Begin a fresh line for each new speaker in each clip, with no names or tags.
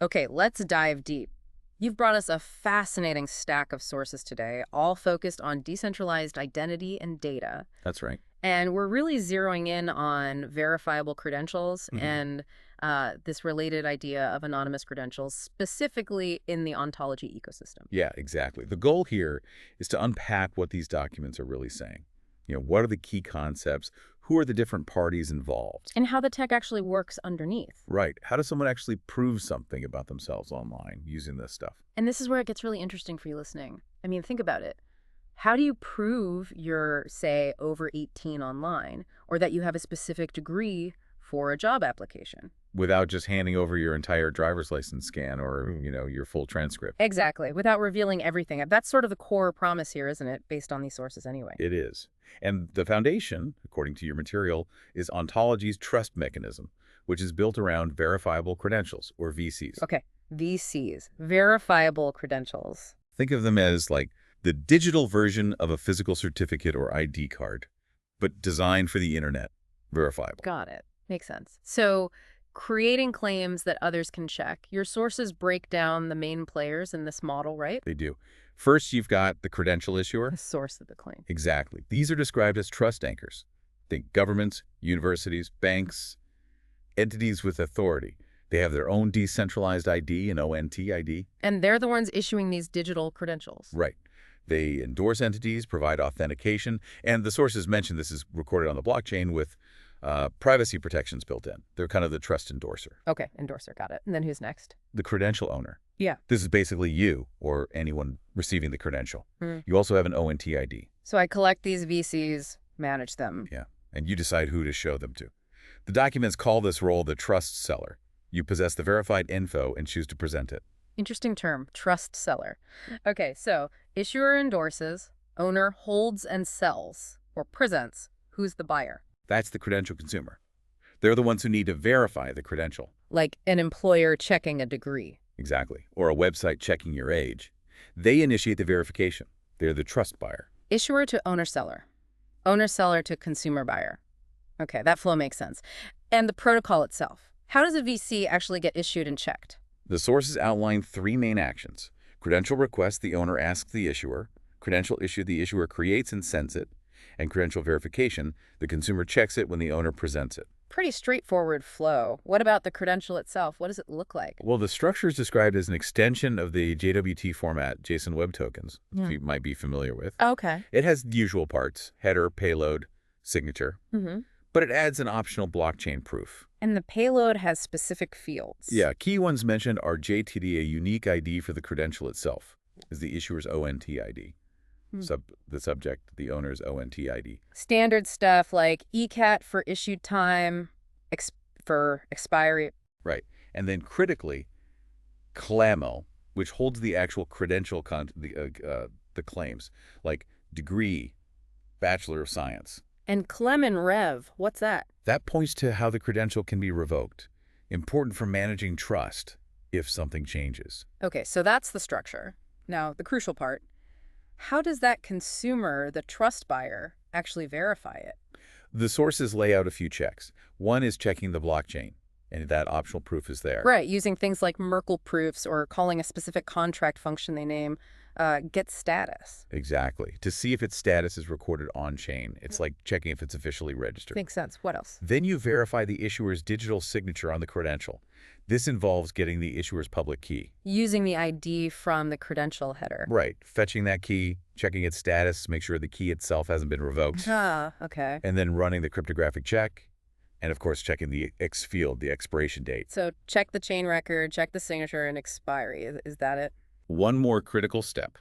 Okay, let's dive deep. You've brought us a fascinating stack of sources today, all focused on decentralized identity and data.
That's right.
And we're really zeroing in on verifiable credentials
Hmm.
and this related idea of anonymous credentials, specifically in the ontology ecosystem.
Yeah, exactly. The goal here is to unpack what these documents are really saying. What are the key concepts? Who are the different parties involved?
And how the tech actually works underneath.
Right. How does someone actually prove something about themselves online using this stuff?
And this is where it gets really interesting for you listening. I mean, think about it. How do you prove you're, say, over 18 online, or that you have a specific degree for a job application?
Without just handing over your entire driver's license scan or, your full transcript.
Exactly, without revealing everything. That's sort of the core promise here, isn't it, based on these sources anyway?
It is. And the foundation, according to your material, is Ontology's trust mechanism, which is built around verifiable credentials, or VCs.
Okay, VCs, verifiable credentials.
Think of them as like the digital version of a physical certificate or ID card, but designed for the internet, verifiable.
Got it. Makes sense. So, creating claims that others can check. Your sources break down the main players in this model, right?
They do. First, you've got the credential issuer.
The source of the claim.
Exactly. These are described as trust anchors. Think governments, universities, banks, entities with authority. They have their own decentralized ID and ONT ID.
And they're the ones issuing these digital credentials.
Right. They endorse entities, provide authentication, and the sources mentioned this is recorded on the blockchain with privacy protections built in. They're kind of the trust endorser.
Okay, endorser, got it. And then who's next?
The credential owner.
Yeah.
This is basically you or anyone receiving the credential.
Hmm.
You also have an ONT ID.
So I collect these VCs, manage them.
Yeah, and you decide who to show them to. The documents call this role the trust seller. You possess the verified info and choose to present it.
Interesting term, trust seller. Okay, so issuer endorses, owner holds and sells, or presents. Who's the buyer?
That's the credential consumer. They're the ones who need to verify the credential.
Like an employer checking a degree.
Exactly. Or a website checking your age. They initiate the verification. They're the trust buyer.
Issuer to owner seller. Owner seller to consumer buyer. Okay, that flow makes sense. And the protocol itself. How does a VC actually get issued and checked?
The sources outline three main actions. Credential request, the owner asks the issuer. Credential issue, the issuer creates and sends it. And credential verification, the consumer checks it when the owner presents it.
Pretty straightforward flow. What about the credential itself? What does it look like?
Well, the structure is described as an extension of the JWT format, JSON Web Tokens,
Yeah.
you might be familiar with.
Okay.
It has the usual parts, header, payload, signature,
Mm-hmm.
but it adds an optional blockchain proof.
And the payload has specific fields.
Yeah, key ones mentioned are JTD, a unique ID for the credential itself, is the issuer's ONT ID.
Hmm.
The subject, the owner's ONT ID.
Standard stuff like ECAT for issued time, for expiry.
Right. And then critically, CLAML, which holds the actual credential, the claims, like degree, Bachelor of Science.
And Clem and Rev, what's that?
That points to how the credential can be revoked. Important for managing trust if something changes.
Okay, so that's the structure. Now, the crucial part. How does that consumer, the trust buyer, actually verify it?
The sources lay out a few checks. One is checking the blockchain, and that optional proof is there.
Right, using things like Merkle proofs or calling a specific contract function they name get status.
Exactly. To see if its status is recorded on-chain. It's like checking if it's officially registered.
Makes sense. What else?
Then you verify the issuer's digital signature on the credential. This involves getting the issuer's public key.
Using the ID from the credential header.
Right. Fetching that key, checking its status, make sure the key itself hasn't been revoked.
Ah, okay.
And then running the cryptographic check. And of course, checking the X field, the expiration date.
So check the chain record, check the signature, and expiry. Is that it?
One more critical step.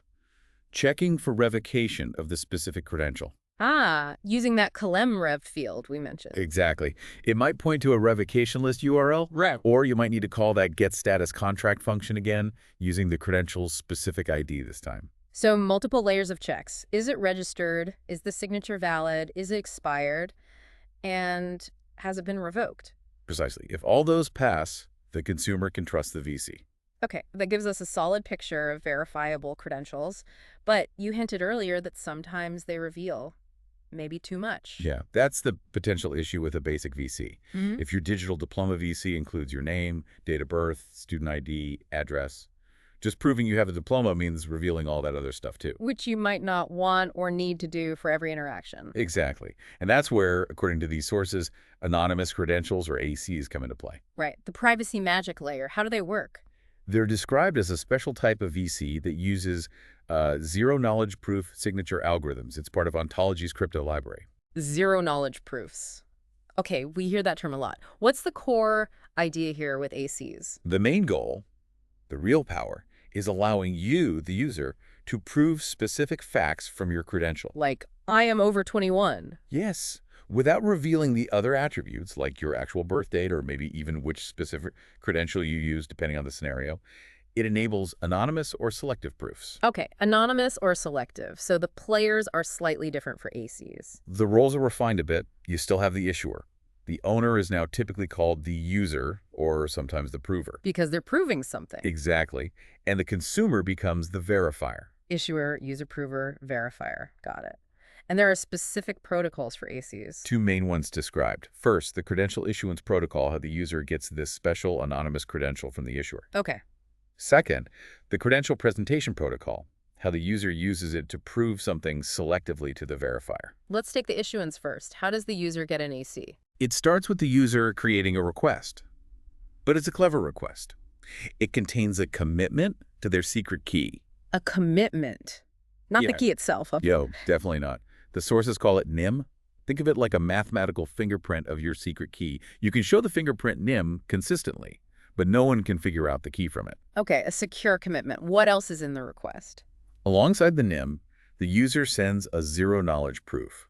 Checking for revocation of the specific credential.
Ah, using that Clem-Rev field we mentioned.
Exactly. It might point to a revocation list URL,
Rev.
or you might need to call that getStatusContract function again, using the credential's specific ID this time.
So multiple layers of checks. Is it registered? Is the signature valid? Is it expired? And has it been revoked?
Precisely. If all those pass, the consumer can trust the VC.
Okay, that gives us a solid picture of verifiable credentials, but you hinted earlier that sometimes they reveal maybe too much.
Yeah, that's the potential issue with a basic VC.
Mhm.
If your digital diploma VC includes your name, date of birth, student ID, address, just proving you have a diploma means revealing all that other stuff too.
Which you might not want or need to do for every interaction.
Exactly. And that's where, according to these sources, anonymous credentials or ACs come into play.
Right. The privacy magic layer, how do they work?
They're described as a special type of VC that uses zero-knowledge proof signature algorithms. It's part of Ontology's crypto library.
Zero knowledge proofs. Okay, we hear that term a lot. What's the core idea here with ACs?
The main goal, the real power, is allowing you, the user, to prove specific facts from your credential.
Like, I am over 21.
Yes, without revealing the other attributes, like your actual birth date or maybe even which specific credential you use, depending on the scenario. It enables anonymous or selective proofs.
Okay, anonymous or selective. So the players are slightly different for ACs.
The roles are refined a bit. You still have the issuer. The owner is now typically called the user or sometimes the prover.
Because they're proving something.
Exactly. And the consumer becomes the verifier.
Issuer, user prover, verifier. Got it. And there are specific protocols for ACs.
Two main ones described. First, the credential issuance protocol, how the user gets this special anonymous credential from the issuer.
Okay.
Second, the credential presentation protocol, how the user uses it to prove something selectively to the verifier.
Let's take the issuance first. How does the user get an AC?
It starts with the user creating a request, but it's a clever request. It contains a commitment to their secret key.
A commitment. Not the
Yeah.
key itself.
Yo, definitely not. The sources call it NIM. Think of it like a mathematical fingerprint of your secret key. You can show the fingerprint NIM consistently, but no one can figure out the key from it.
Okay, a secure commitment. What else is in the request?
Alongside the NIM, the user sends a zero-knowledge proof.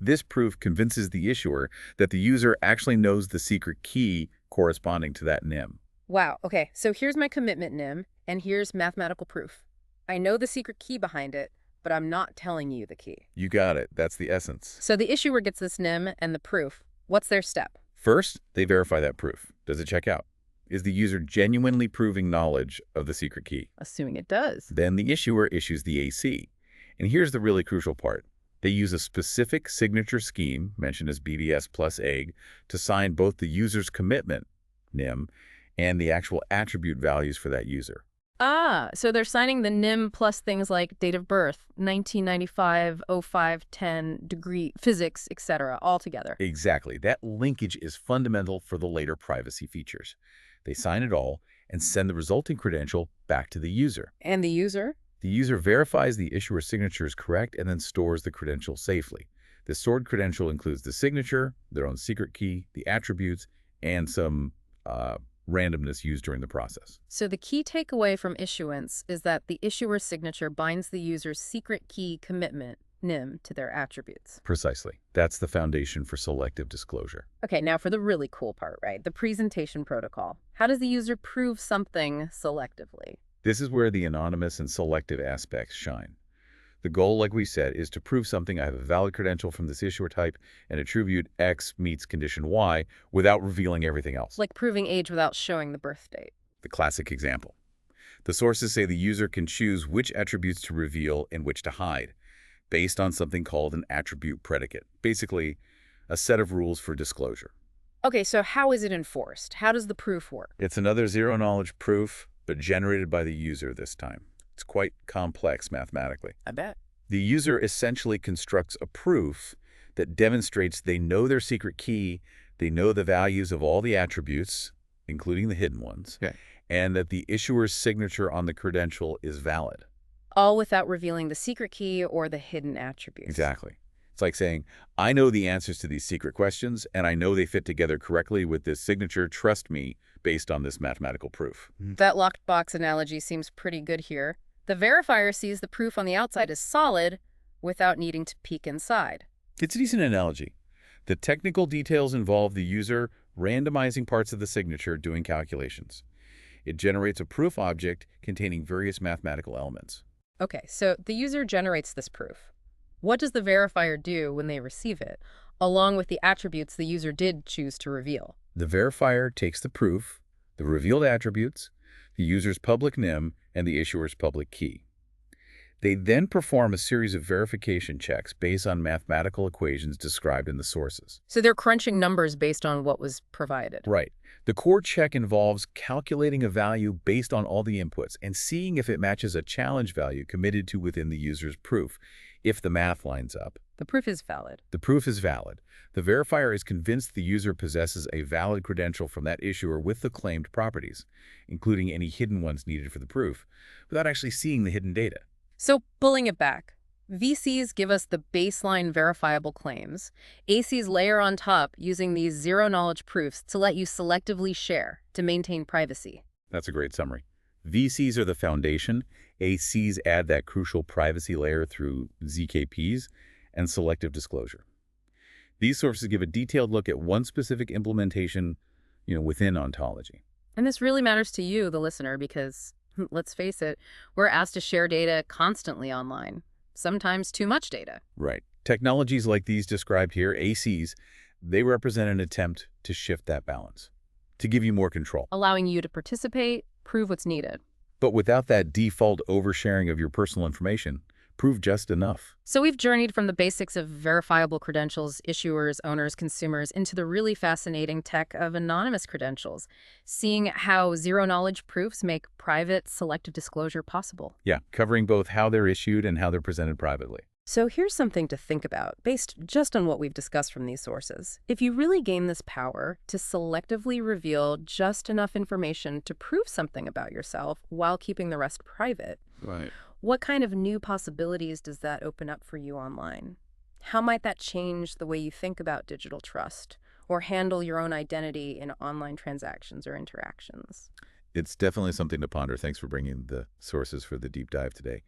This proof convinces the issuer that the user actually knows the secret key corresponding to that NIM.
Wow, okay, so here's my commitment NIM, and here's mathematical proof. I know the secret key behind it, but I'm not telling you the key.
You got it. That's the essence.
So the issuer gets this NIM and the proof. What's their step?
First, they verify that proof. Does it check out? Is the user genuinely proving knowledge of the secret key?
Assuming it does.
Then the issuer issues the AC. And here's the really crucial part. They use a specific signature scheme, mentioned as BBS plus egg, to sign both the user's commitment, NIM, and the actual attribute values for that user.
Ah, so they're signing the NIM plus things like date of birth, 1995, 05, 10, degree, physics, etc., all together.
Exactly. That linkage is fundamental for the later privacy features. They sign it all and send the resulting credential back to the user.
And the user?
The user verifies the issuer's signature is correct and then stores the credential safely. The stored credential includes the signature, their own secret key, the attributes, and some randomness used during the process.
So the key takeaway from issuance is that the issuer's signature binds the user's secret key commitment, NIM, to their attributes.
Precisely. That's the foundation for selective disclosure.
Okay, now for the really cool part, right? The presentation protocol. How does the user prove something selectively?
This is where the anonymous and selective aspects shine. The goal, like we said, is to prove something I have a valid credential from this issuer type and attribute X meets condition Y without revealing everything else.
Like proving age without showing the birth date.
The classic example. The sources say the user can choose which attributes to reveal and which to hide, based on something called an attribute predicate. Basically, a set of rules for disclosure.
Okay, so how is it enforced? How does the proof work?
It's another zero-knowledge proof, but generated by the user this time. It's quite complex mathematically.
I bet.
The user essentially constructs a proof that demonstrates they know their secret key, they know the values of all the attributes, including the hidden ones, and that the issuer's signature on the credential is valid.
All without revealing the secret key or the hidden attributes.
Exactly. It's like saying, I know the answers to these secret questions, and I know they fit together correctly with this signature. Trust me, based on this mathematical proof.
That locked box analogy seems pretty good here. The verifier sees the proof on the outside as solid without needing to peek inside.
It's a decent analogy. The technical details involve the user randomizing parts of the signature doing calculations. It generates a proof object containing various mathematical elements.
Okay, so the user generates this proof. What does the verifier do when they receive it, along with the attributes the user did choose to reveal?
The verifier takes the proof, the revealed attributes, the user's public NIM, and the issuer's public key. They then perform a series of verification checks based on mathematical equations described in the sources.
So they're crunching numbers based on what was provided.
Right. The core check involves calculating a value based on all the inputs and seeing if it matches a challenge value committed to within the user's proof. If the math lines up,
The proof is valid.
the proof is valid. The verifier is convinced the user possesses a valid credential from that issuer with the claimed properties, including any hidden ones needed for the proof, without actually seeing the hidden data.
So pulling it back, VCs give us the baseline verifiable claims. ACs layer on top using these zero-knowledge proofs to let you selectively share to maintain privacy.
That's a great summary. VCs are the foundation. ACs add that crucial privacy layer through ZKPs and selective disclosure. These sources give a detailed look at one specific implementation, within ontology.
And this really matters to you, the listener, because, let's face it, we're asked to share data constantly online, sometimes too much data.
Right. Technologies like these described here, ACs, they represent an attempt to shift that balance, to give you more control.
Allowing you to participate, prove what's needed.
But without that default oversharing of your personal information, prove just enough.
So we've journeyed from the basics of verifiable credentials, issuers, owners, consumers, into the really fascinating tech of anonymous credentials, seeing how zero-knowledge proofs make private, selective disclosure possible.
Yeah, covering both how they're issued and how they're presented privately.
So here's something to think about, based just on what we've discussed from these sources. If you really gain this power to selectively reveal just enough information to prove something about yourself while keeping the rest private,
Right.
what kind of new possibilities does that open up for you online? How might that change the way you think about digital trust or handle your own identity in online transactions or interactions?
It's definitely something to ponder. Thanks for bringing the sources for the deep dive today.